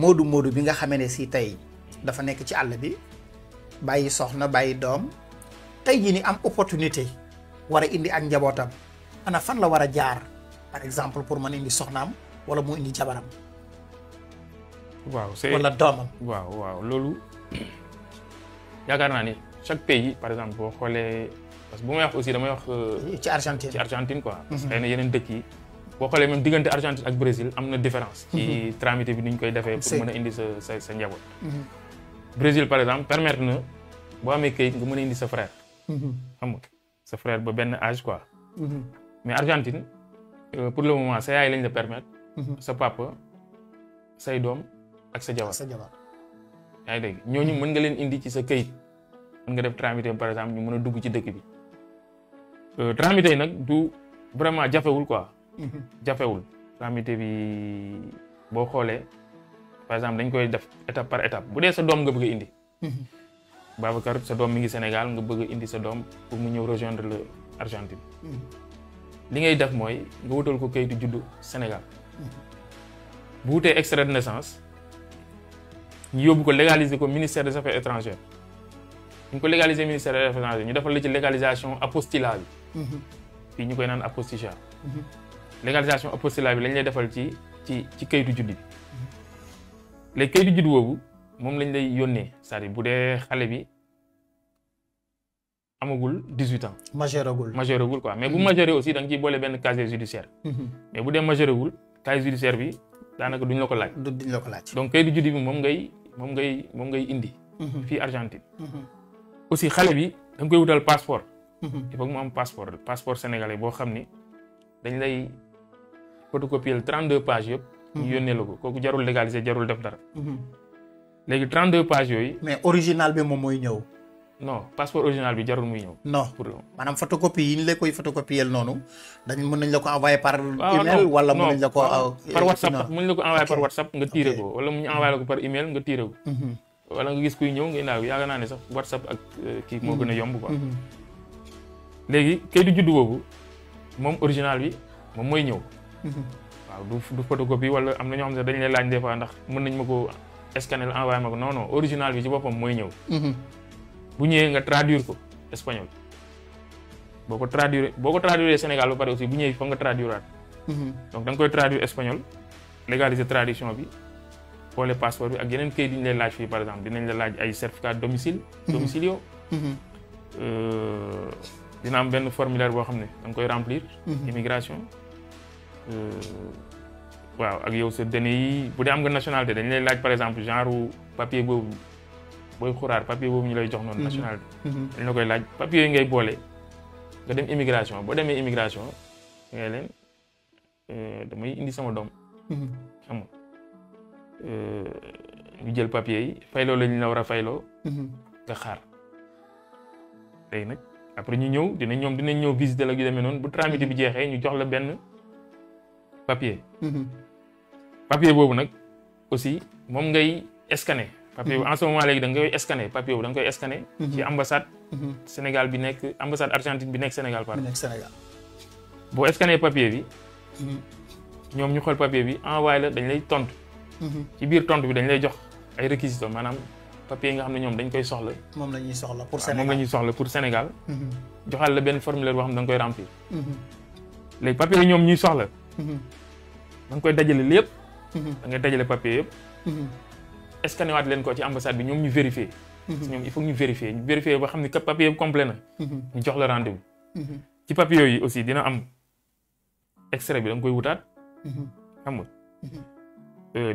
moodu bi nga xamee ne si tey dafa nekk ci àll bi bàyyi soxna bàyyi doom tey jii ni am opportunité war a indi ak njabootam ana fan la war a jaar par exemple pour mën a indi soxnaam wala mu indi jabaram. waaw c'est wala doomam. waaw loolu yaakaar naa ni chaque pays par exemple boo xoolee parce que bu may wax aussi damay wax. ci Argentine ci Argentine quoi. parce que xëy na yeneen dëkk yi. boo xoolee même diggante Argentine ak Brésil am na différence. ci tramité bi ni ñu koy defee. pour mën a indi sa njaboot. Brésil par exemple permettre na boo amee kayit nga mën a indi sa frère. xam nga sa frère ba benn âge quoi. mais Argentine pour le moment sa yaay lañ la permettre. sa papa say doom ak sa jabar. yaa ngi dégg ñooñu mën nga leen indi ci sa kayit mën nga def tramité par exemple ñu mën a dugg ci dëkk bi. tramité yi nag du vraiment jafewul quoi. jafewul tramité bi boo xoolee par exemple dañ koy def étape par étape bu dee sa doom nga bëgg a indi. Babacar sa doom mi ngi Sénégal nga bëgg a indi sa doom pour mu ñëw rejoindre le Argentine. li ngay def mooy nga wutal ko kayitu juddu Sénégal. bu wutee extrait de naissance ñu yóbbu ko légaliser ko ministère des affaires étrangères ñu ko légaliser ministère des affaires étrangères ñu defal la ci légalisation apostila bi. fii ñu koy naan apostichat. légalisation apostila bi lañ lay defal ci kayitu juddu bi. léegi kayitu juddu boobu moom lañ lay yónnee c'est-à-dire bu dee xale bi amagul 18 ans. majeuragul quoi mais bu majeuré aussi da nga ciy boole benn casier judiciaire. mais bu dee majeuragul casier judiciaire bi daanaka duñ la ko laaj. donc kayitu juddu bi moom ngay indi. fii Argentine. aussi xale bi da nga koy wutal passeport. il faut que mu am passeport sénégalais boo xam ni dañ lay photocopier 32 pages yëpp. ñu yónnee la ko kooku jarul légaliser jarul def dara. léegi 32 pages yooyu. mais original bi moom mooy ñëw. non passeport original bi jarul muy ñëw. non maanaam photocopie yi ñu la koy photocopier noonu mën nañ la ko envoyer par email wala mën nañ la ko par WhatsApp mën nañ la ko envoyer par WhatsApp nga tiire ko wala mu ñu envoyer la ko par email nga tiire ko. wala nga gis kuy ñëw nga indaaw yaakaar naa ne sax WhatsApp ak kii moo gën a yomb quoi. léegi kayitu juddu boobu moom original bi moom mooy ñëw. waaw du photocopie wala am na ñoo xam ne dañ lay laaj des fois ndax mën nañ ma ko scanner envoyer ma ko non original bi ci boppam mooy ñëw. bu ñëwee nga traduire ko espagnol boo ko traduire Sénégal ba pare aussi bu ñëwee foog nga traduire waat. donc da nga koy traduire espagnol légaliser traduction bi boole passeport bi ak yeneen kayit yi ñu lay laaj fii par exemple dinañ la laaj ay certificat domicilio. dina am benn formulaire boo xam ne da nga koy remplir. immigration. waaw ak yow sa données yi bu dee am nga nationalité dañ lay laaj par exemple genre papier boobu. booy xuraar papier boobu ñu lay jox noonu nationalité. dañ la koy laaj papier yi ngay boole nga dem immigration boo demee immigration ngay leen damay indi sama doom. xam nga ñu jël papier yi fayloo la ñu la war a fayloo. nga xaar léegi nag après ñu ñëw dinañ ñëw visiter la gi demee noonu bu tramité bi jeexee ñu jox la benn papier. papier boobu nag aussi moom ngay scanner. papier bu en ce moment léegi da nga koy scanner papier bu da nga koy scanner. ci ambassade. Sénégal bi nekk ambassade Argentine bi nekk Sénégal pardon. boo scanner papier bi. ñoom ñu xool papier bi envoyé la dañ lay tontu. ci biir tontu bi dañ lay jox ay réquisitions maanaam papier yi nga xam ne ñoom dañ koy soxla. moom la ñuy soxla pour Sénégal moom la ñuy soxla pour Sénégal. joxal la benn formulaire boo xam ne da nga koy remplir. léegi papier yi ñoom ñuy soxla. da nga koy dajale lépp. da ngay dajale papier yëpp. scanné waat leen ko ci ambassade bi ñoom ñu vérifier. ñoom il faut ñu vérifier ba xam ne que papier yëpp complet na. ñu jox la rendez-vous. ci papier yooyu aussi dina am extrait bi da nga koy wutaat. xam nga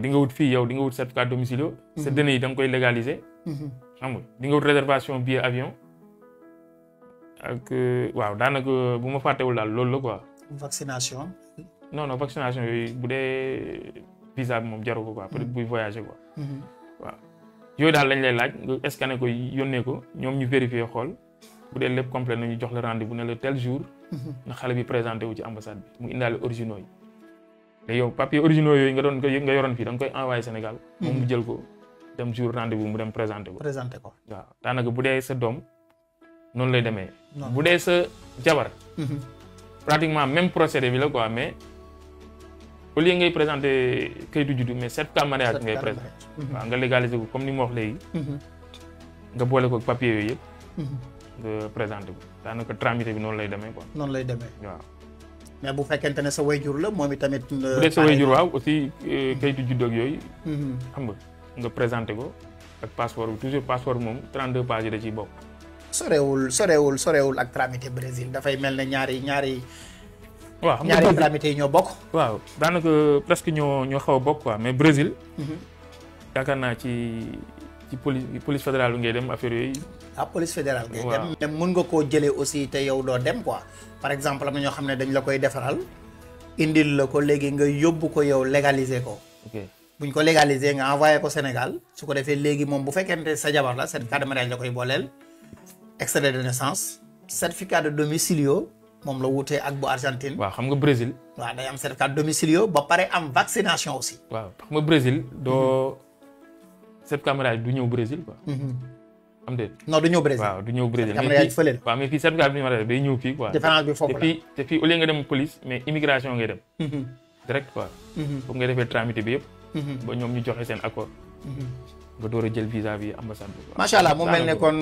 di nga wut fii yow di nga wut certificat domicilio. sa données yi da nga koy légaliser. xam nga di nga wut réservation billet avion. ak waaw daanaka bu ma fàttewul daal loolu la quoi. vaccination. non vaccination yooyu bu dee visa bi moom jaru ko quoi peut-être buy voyager quoi. waaw yooyu daal lañ lay laaj nga scanner ko yónnee ko ñoom ñu vérifier xool bu dee lépp complet nañu jox la rendez-vous ne la tel jour. na xale bi présenté wu ci ambassade bi mu indaale originaux yi. léegi yow papier originaux yooyu nga yoroon fii da nga koy envoyé Sénégal. moom mu jël ko dem jour rendez-vous mu dem présenté ko. waaw daanaka bu dee sa doom noonu lay demee. bu dee sa jabar. pratiquement même procédé bi la quoi mais au lieu ngay présenter kayitu juddu mais certificat mariage ngay présenter. waaw nga légaliser ko comme ni ma wax léegi. nga boole ko papier yooyu yëpp. nga présenter ko daanaka tramité bi noonu lay demee quoi. noonu lay demee waaw. mais bu fekkente ne sa wayjur la moom itamit. bu dee sa wayjur waaw aussi kayitu juddu ak yooyu. xam nga présenter ko ak passeport bi toujours passeport bi moom 32 pages yi da ciy bokk. sorewul ak tramité Brésil dafay mel ne ñaari. waaw xam nga ñaari tramité yi ñoo bokk. waaw daanaka presque ñoo xaw a bokk quoi mais Brésil. yaakaar naa ci police fédérale bi ngay dem affaire yooyu. police fédérale ngay dem. te mën nga koo jëlee aussi te yow doo dem quoi par exemple am na ñoo xam ne dañ la koy defaral indil la ko léegi nga yóbbu ko yow légaliser ko. ok buñ ko légaliser nga envoyé ko Sénégal su ko defee léegi moom bu fekkente sa jabar la certificat de mariage la koy booleel. extrait de naissance certificat de domicilio moom la wutee ak bu Argentine. waaw xam nga Brésil. waaw day am certificat de domicilio ba pare am vaccination aussi. waaw xam nga Brésil doo certificat de mariage du ñëw Brésil quoi. am déet. non du ñëw Brésil. waaw du ñëw Brésil mais fii waaw mais fii certificat de mariage day ñëw fii quoi. différence bi foofu la te fii au lieu nga dem police mais immigration ngay dem. direct quoi. foofu ngay defee tramité bi yëpp. ba ñoom ñu joxe seen accord. nga door a jël visa bi ambassade bi. macha allah mu mel ne kon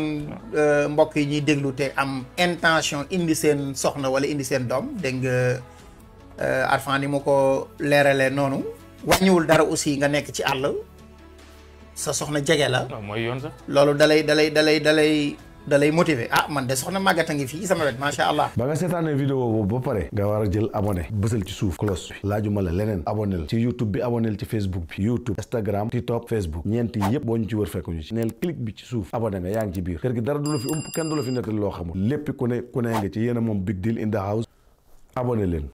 mbokk yi ñuy déglu te am intention indi seen soxna wala indi seen doom dégg nga Arfan ni mu ko leeralee noonu. wàññiwul dara aussi nga nekk ci àll sa soxna jege la. waaw mooy yoon sax. loolu dalay motiver man de soxna Maguette a ngi fii sama wet macha allah. ba nga seetaanee vidéo boobu ba pare nga war a jël abonné bësal ci suuf cloche bi laajuma la leneen abonné ci YouTube bi abonné ci Facebook bi YouTube Instagram TikTok Facebook ñeenti yëpp boo ñu ci wër fekk ñu ci neel clic bi ci suuf abonné nga yaa ngi ci biir kër gi dara du la fi kenn du la fi nettali loo xamul lépp ku ne nga ci yéen a moom big deal in the house abonné leen.